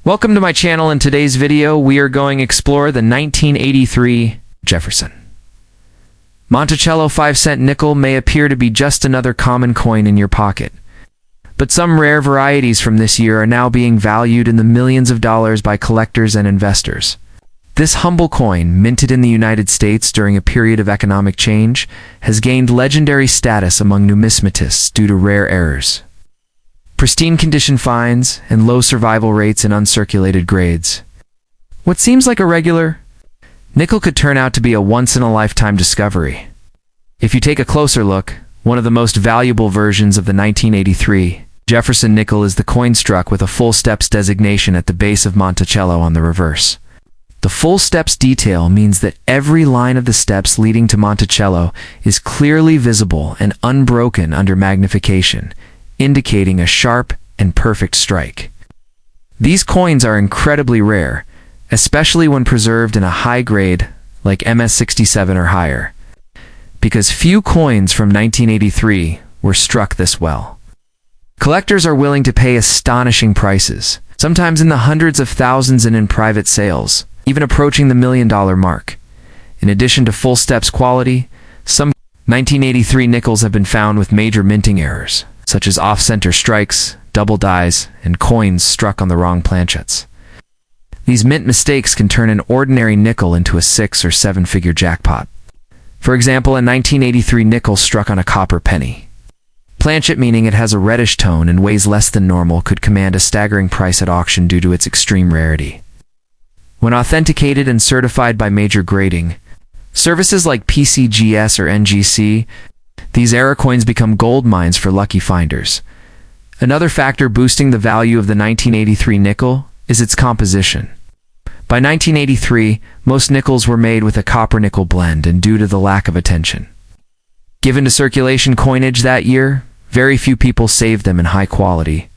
Welcome to my channel. In today's video, we are going to explore the 1983 Jefferson. Monticello 5-cent nickel may appear to be just another common coin in your pocket, but some rare varieties from this year are now being valued in the millions of dollars by collectors and investors. This humble coin, minted in the United States during a period of economic change, has gained legendary status among numismatists due to rare errors, pristine condition finds, and low survival rates in uncirculated grades. What seems like a regular nickel could turn out to be a once-in-a-lifetime discovery. If you take a closer look, one of the most valuable versions of the 1983 Jefferson nickel is the coin struck with a full steps designation at the base of Monticello on the reverse. The full steps detail means that every line of the steps leading to Monticello is clearly visible and unbroken under magnification, indicating a sharp and perfect strike. These coins are incredibly rare, especially when preserved in a high grade like MS-67 or higher, because few coins from 1983 were struck this well. Collectors are willing to pay astonishing prices, sometimes in the hundreds of thousands and in private sales, even approaching the $1 million mark. In addition to full steps quality, some 1983 nickels have been found with major minting errors, such as off-center strikes, double dies, and coins struck on the wrong planchets. These mint mistakes can turn an ordinary nickel into a 6- or 7-figure jackpot. For example, a 1983 nickel struck on a copper penny planchet, meaning it has a reddish tone and weighs less than normal, could command a staggering price at auction due to its extreme rarity. When authenticated and certified by major grading services like PCGS or NGC, these error coins become gold mines for lucky finders. Another factor boosting the value of the 1983 nickel is its composition. By 1983, most nickels were made with a copper-nickel blend, and due to the lack of attention given to circulation coinage that year, very few people saved them in high quality.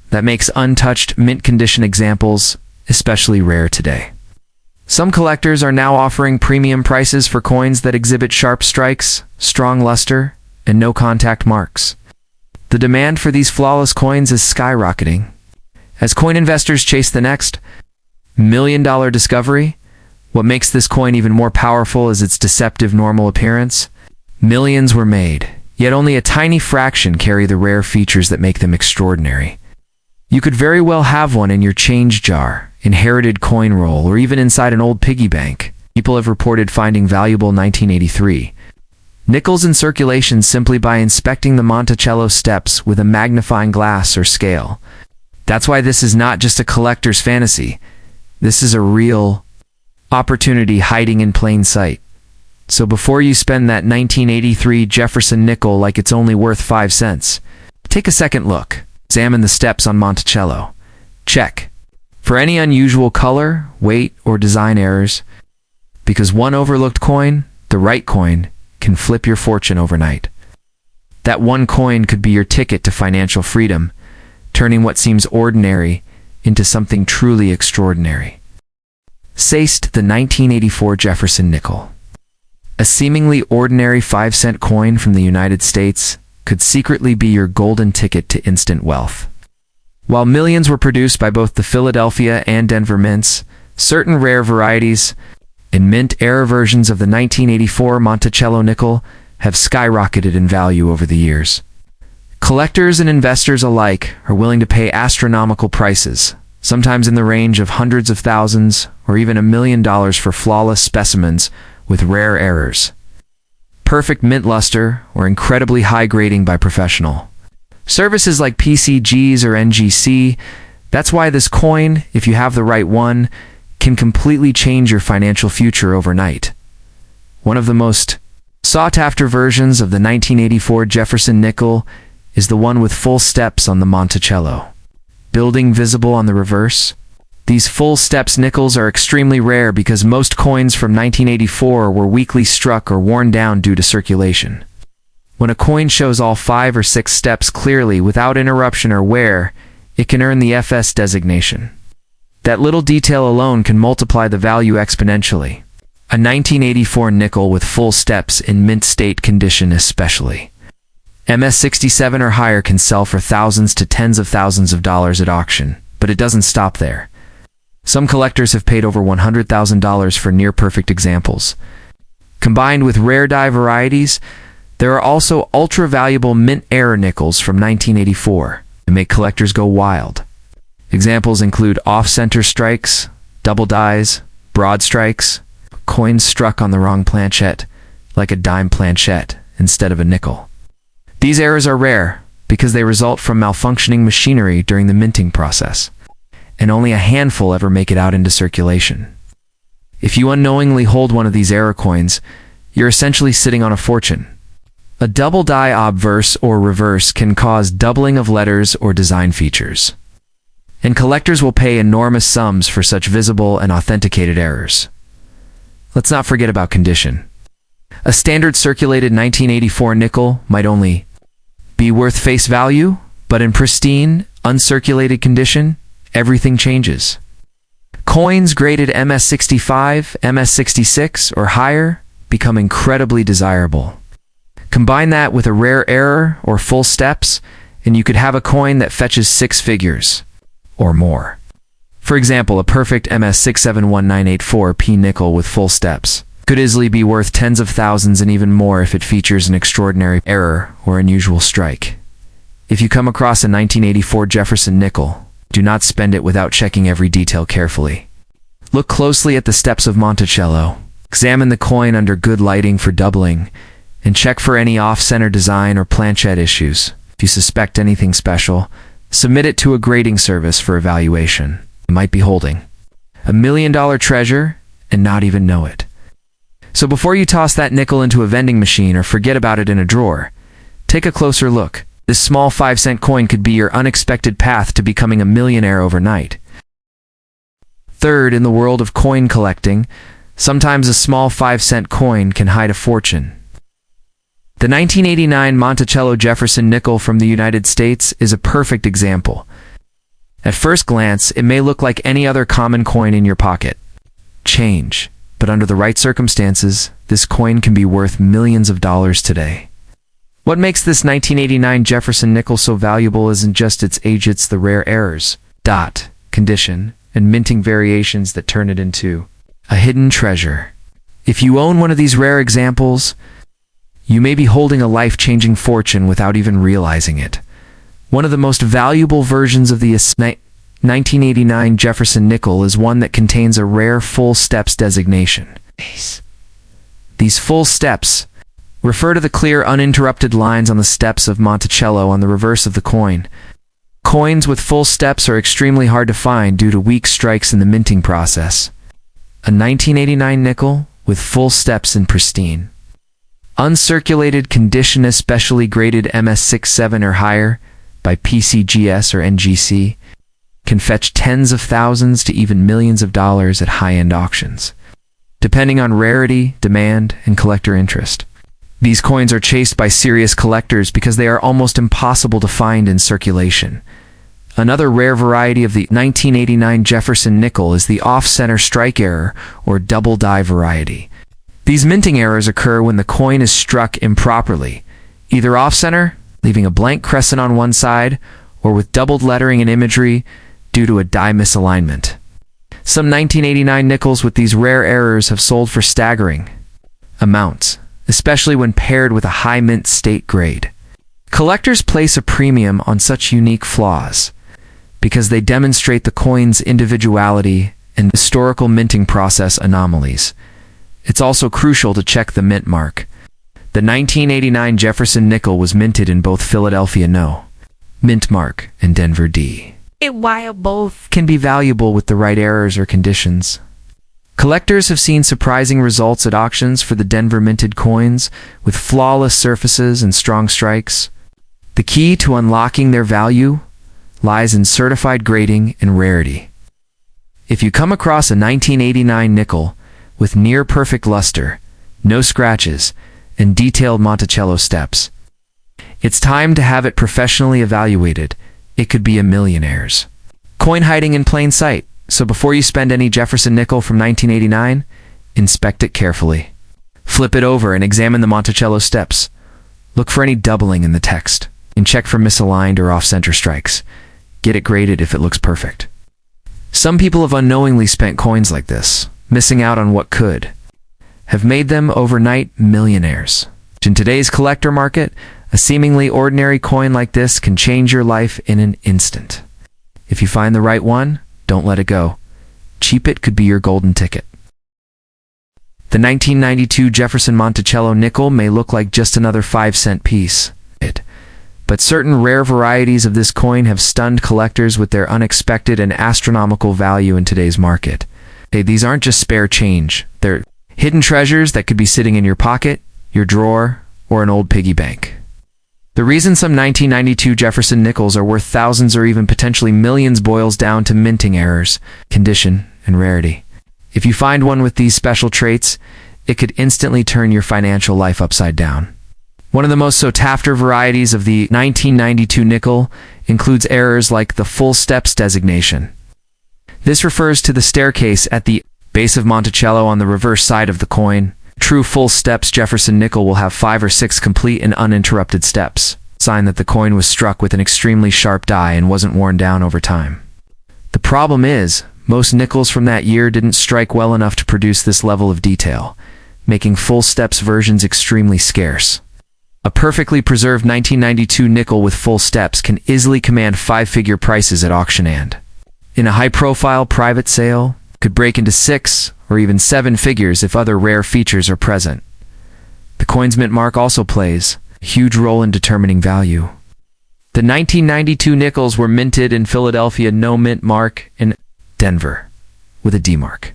That makes untouched, mint-condition examples especially rare today. Some collectors are now offering premium prices for coins that exhibit sharp strikes, strong luster, and no contact marks. The demand for these flawless coins is skyrocketing. As coin investors chase the next $1 million discovery, what makes this coin even more powerful is its deceptive normal appearance. Millions were made, yet only a tiny fraction carry the rare features that make them extraordinary. You could very well have one in your change jar, inherited coin roll, or even inside an old piggy bank. People have reported finding valuable 1983 nickels in circulation simply by inspecting the Monticello steps with a magnifying glass or scale. That's why this is not just a collector's fantasy. This is a real opportunity hiding in plain sight. So before you spend that 1983 Jefferson nickel like it's only worth 5 cents, take a second look. Examine the steps on Monticello. Check for any unusual color, weight, or design errors, because one overlooked coin, the right coin, can flip your fortune overnight. That one coin could be your ticket to financial freedom, turning what seems ordinary into something truly extraordinary. Saced the 1984 Jefferson nickel. A seemingly ordinary 5-cent coin from the United States could secretly be your golden ticket to instant wealth. While millions were produced by both the Philadelphia and Denver mints, certain rare varieties and mint error versions of the 1984 Monticello nickel have skyrocketed in value over the years. Collectors and investors alike are willing to pay astronomical prices, sometimes in the range of hundreds of thousands or even $1 million for flawless specimens with rare errors, perfect mint luster, or incredibly high grading by professional services like PCGs or NGC. That's why this coin, if you have the right one, can completely change your financial future overnight. One of the most sought-after versions of the 1984 Jefferson nickel is the one with full steps on the Monticello, building visible on the reverse. These full steps nickels are extremely rare because most coins from 1984 were weakly struck or worn down due to circulation. When a coin shows all 5 or 6 steps clearly without interruption or wear, it can earn the FS designation. That little detail alone can multiply the value exponentially. A 1984 nickel with full steps in mint state condition especially. MS-67 or higher can sell for thousands to tens of thousands of dollars at auction, but it doesn't stop there. Some collectors have paid over $100,000 for near-perfect examples. Combined with rare die varieties, there are also ultra-valuable mint-era nickels from 1984 that make collectors go wild. Examples include off-center strikes, double dies, broad strikes, coins struck on the wrong planchette, like a dime planchette instead of a nickel. These errors are rare because they result from malfunctioning machinery during the minting process, and only a handful ever make it out into circulation. If you unknowingly hold one of these error coins, you're essentially sitting on a fortune. A double die obverse or reverse can cause doubling of letters or design features, and collectors will pay enormous sums for such visible and authenticated errors. Let's not forget about condition. A standard circulated 1984 nickel might only be worth face value, but in pristine, uncirculated condition, everything changes. Coins graded MS65, MS66, or higher become incredibly desirable. Combine that with a rare error or full steps, and you could have a coin that fetches 6 figures or more. For example, a perfect MS671984P nickel with full steps could easily be worth tens of thousands and even more if it features an extraordinary error or unusual strike. If you come across a 1984 Jefferson nickel, do not spend it without checking every detail carefully. Look closely at the steps of Monticello. Examine the coin under good lighting for doubling, and check for any off-center design or planchette issues. If you suspect anything special, submit it to a grading service for evaluation. You might be holding $1 million treasure and not even know it. So before you toss that nickel into a vending machine or forget about it in a drawer, take a closer look. This small 5-cent coin could be your unexpected path to becoming a millionaire overnight. Third, in the world of coin collecting, sometimes a small 5-cent coin can hide a fortune. The 1989 Monticello Jefferson nickel from the United States is a perfect example. At first glance, it may look like any other common coin in your pocket. Change. But under the right circumstances, this coin can be worth millions of dollars today. What makes this 1989 Jefferson nickel so valuable isn't just its age, it's the rare errors, condition, and minting variations that turn it into a hidden treasure. If you own one of these rare examples, you may be holding a life-changing fortune without even realizing it. One of the most valuable versions of the 1989 Jefferson nickel is one that contains a rare full steps designation. These full steps refer to the clear, uninterrupted lines on the steps of Monticello on the reverse of the coin. Coins with full steps are extremely hard to find due to weak strikes in the minting process. A 1989 nickel with full steps in pristine, uncirculated condition, especially graded MS67 or higher by PCGS or NGC, can fetch tens of thousands to even millions of dollars at high-end auctions, depending on rarity, demand, and collector interest. These coins are chased by serious collectors because they are almost impossible to find in circulation. Another rare variety of the 1989 Jefferson nickel is the off-center strike error or double die variety. These minting errors occur when the coin is struck improperly, either off-center, leaving a blank crescent on one side, or with doubled lettering and imagery due to a die misalignment. Some 1989 nickels with these rare errors have sold for staggering amounts, especially when paired with a high mint state grade. Collectors place a premium on such unique flaws because they demonstrate the coin's individuality and historical minting process anomalies. It's also crucial to check the mint mark. The 1989 Jefferson nickel was minted in both Philadelphia No. Mint mark and Denver D. While both can be valuable with the right errors or conditions. Collectors have seen surprising results at auctions for the Denver minted coins with flawless surfaces and strong strikes. The key to unlocking their value lies in certified grading and rarity. If you come across a 1989 nickel with near-perfect luster, no scratches, and detailed Monticello steps, it's time to have it professionally evaluated. It could be a millionaire's coin hiding in plain sight. So before you spend any Jefferson nickel from 1989, inspect it carefully. Flip it over and examine the Monticello steps. Look for any doubling in the text, and check for misaligned or off-center strikes. Get it graded if it looks perfect. Some people have unknowingly spent coins like this, missing out on what could have made them overnight millionaires. In today's collector market, a seemingly ordinary coin like this can change your life in an instant. If you find the right one, don't let it go. Cheap it could be your golden ticket. The 1992 Jefferson Monticello nickel may look like just another 5-cent piece, but certain rare varieties of this coin have stunned collectors with their unexpected and astronomical value in today's market. These aren't just spare change. They're hidden treasures that could be sitting in your pocket, your drawer, or an old piggy bank. The reason some 1992 Jefferson nickels are worth thousands or even potentially millions boils down to minting errors, condition, and rarity. If you find one with these special traits, it could instantly turn your financial life upside down. One of the most sought-after varieties of the 1992 nickel includes errors like the full steps designation. This refers to the staircase at the base of Monticello on the reverse side of the coin. True full steps Jefferson nickel will have 5 or 6 complete and uninterrupted steps, sign that the coin was struck with an extremely sharp die and wasn't worn down over time. The problem is, most nickels from that year didn't strike well enough to produce this level of detail, making full steps versions extremely scarce. A perfectly preserved 1992 nickel with full steps can easily command 5-figure prices at auction and, in a high-profile private sale, could break into 6 or even 7 figures if other rare features are present. The coin's mint mark also plays a huge role in determining value. The 1992 nickels were minted in Philadelphia, no mint mark, in Denver, with a D mark.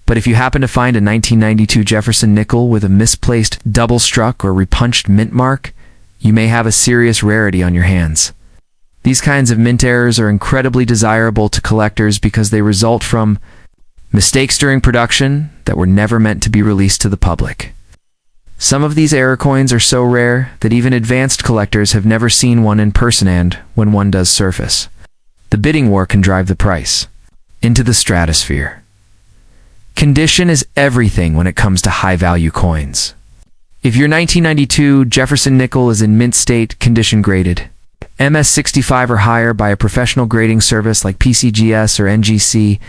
But if you happen to find a 1992 Jefferson nickel with a misplaced double-struck or repunched mint mark, you may have a serious rarity on your hands. These kinds of mint errors are incredibly desirable to collectors because they result from mistakes during production that were never meant to be released to the public. Some of these error coins are so rare that even advanced collectors have never seen one in person, and when one does surface, the bidding war can drive the price into the stratosphere. Condition is everything when it comes to high-value coins. If your 1992 Jefferson nickel is in mint state, condition graded MS65 or higher by a professional grading service like PCGS or NGC,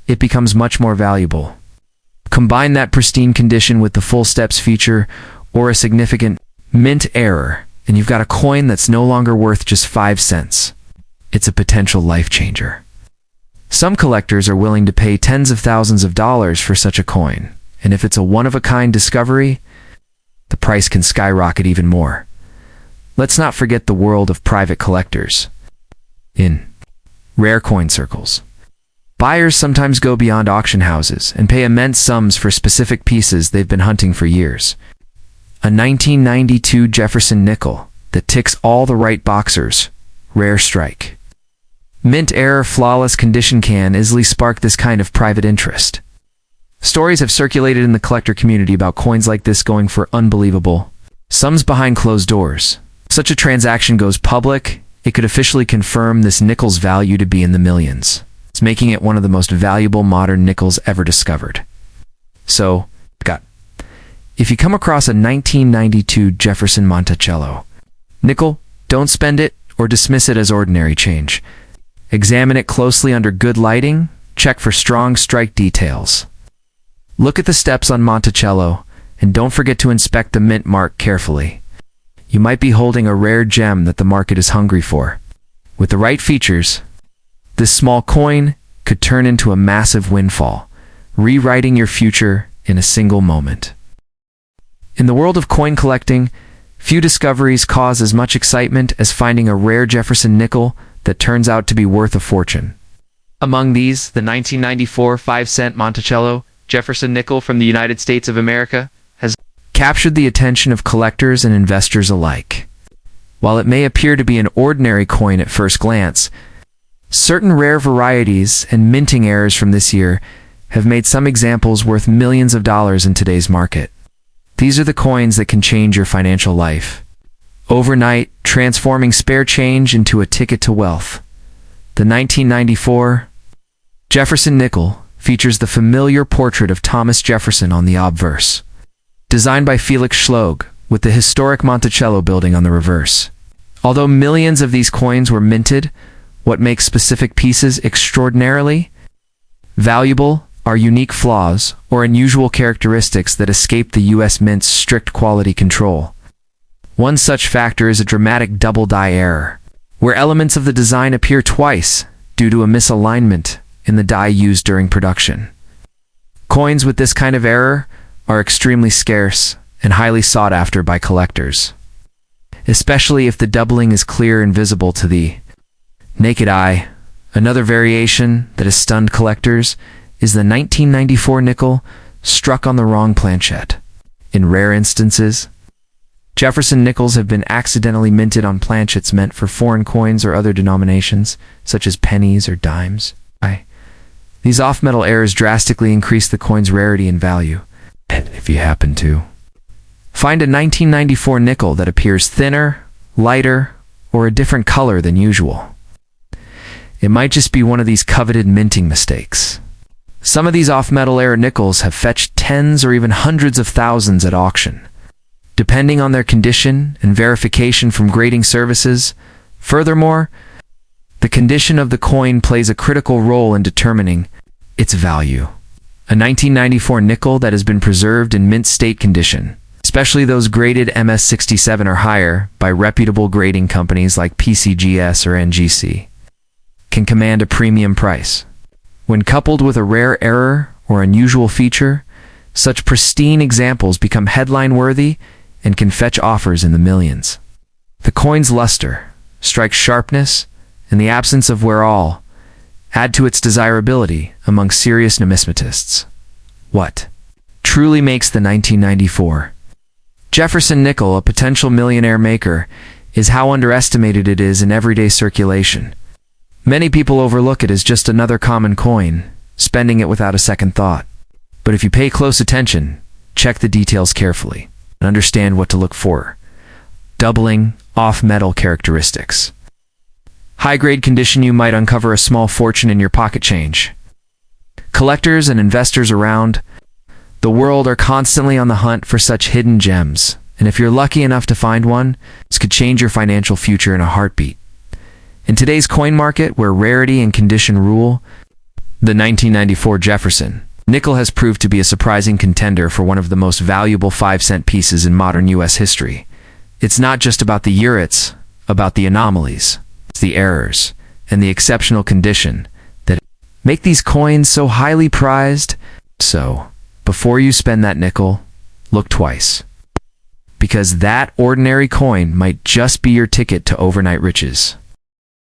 it becomes much more valuable. Combine that pristine condition with the full steps feature or a significant mint error, and you've got a coin that's no longer worth just 5 cents. It's a potential life changer. Some collectors are willing to pay tens of thousands of dollars for such a coin, and if it's a one-of-a-kind discovery, the price can skyrocket even more. Let's not forget the world of private collectors. In rare coin circles, buyers sometimes go beyond auction houses and pay immense sums for specific pieces they've been hunting for years. A 1992 Jefferson nickel that ticks all the right boxes, rare strike. Mint error, flawless condition can easily spark this kind of private interest. Stories have circulated in the collector community about coins like this going for unbelievable sums behind closed doors. Such a transaction goes public, it could officially confirm this nickel's value to be in the millions. It's making it one of the most valuable modern nickels ever discovered. So, if you come across a 1992 Jefferson Monticello nickel, don't spend it or dismiss it as ordinary change. Examine it closely under good lighting, check for strong strike details. Look at the steps on Monticello, and don't forget to inspect the mint mark carefully. You might be holding a rare gem that the market is hungry for. With the right features, this small coin could turn into a massive windfall, rewriting your future in a single moment. In the world of coin collecting, few discoveries cause as much excitement as finding a rare Jefferson nickel that turns out to be worth a fortune. Among these, the 1994 5-cent Monticello Jefferson nickel from the United States of America has captured the attention of collectors and investors alike. While it may appear to be an ordinary coin at first glance, certain rare varieties and minting errors from this year have made some examples worth millions of dollars in today's market. These are the coins that can change your financial life, overnight transforming spare change into a ticket to wealth. The 1994 Jefferson nickel features the familiar portrait of Thomas Jefferson on the obverse, designed by Felix Schlog, with the historic Monticello building on the reverse. Although millions of these coins were minted, what makes specific pieces extraordinarily Valuable are unique flaws or unusual characteristics that escape the U.S. Mint's strict quality control. One such factor is a dramatic double die error, where elements of the design appear twice due to a misalignment in the die used during production. Coins with this kind of error are extremely scarce and highly sought after by collectors, especially if the doubling is clear and visible to the naked eye. Another variation that has stunned collectors is the 1994 nickel struck on the wrong planchette. In rare instances, Jefferson nickels have been accidentally minted on planchettes meant for foreign coins or other denominations, such as pennies or dimes. These off-metal errors drastically increase the coin's rarity and value. And if you happen to find a 1994 nickel that appears thinner, lighter, or a different color than usual, it might just be one of these coveted minting mistakes. Some of these off-metal error nickels have fetched tens or even hundreds of thousands at auction, depending on their condition and verification from grading services. Furthermore, the condition of the coin plays a critical role in determining its value. A 1994 nickel that has been preserved in mint state condition, especially those graded MS67 or higher by reputable grading companies like PCGS or NGC, can command a premium price. When coupled with a rare error or unusual feature, such pristine examples become headline-worthy and can fetch offers in the millions. The coin's luster, strike sharpness, and the absence of wear-all add to its desirability among serious numismatists. What truly makes the 1994 Jefferson nickel a potential millionaire maker is how underestimated it is in everyday circulation. Many people overlook it as just another common coin, spending it without a second thought. But if you pay close attention, check the details carefully, and understand what to look for. Doubling off-metal characteristics. High-grade condition, you might uncover a small fortune in your pocket change. Collectors and investors around the world are constantly on the hunt for such hidden gems, and if you're lucky enough to find one, this could change your financial future in a heartbeat. In today's coin market, where rarity and condition rule, the 1994 Jefferson nickel has proved to be a surprising contender for one of the most valuable 5-cent pieces in modern U.S. history. It's not just about the year, it's about the anomalies, the errors, and the exceptional condition that make these coins so highly prized. So, before you spend that nickel, look twice, because that ordinary coin might just be your ticket to overnight riches.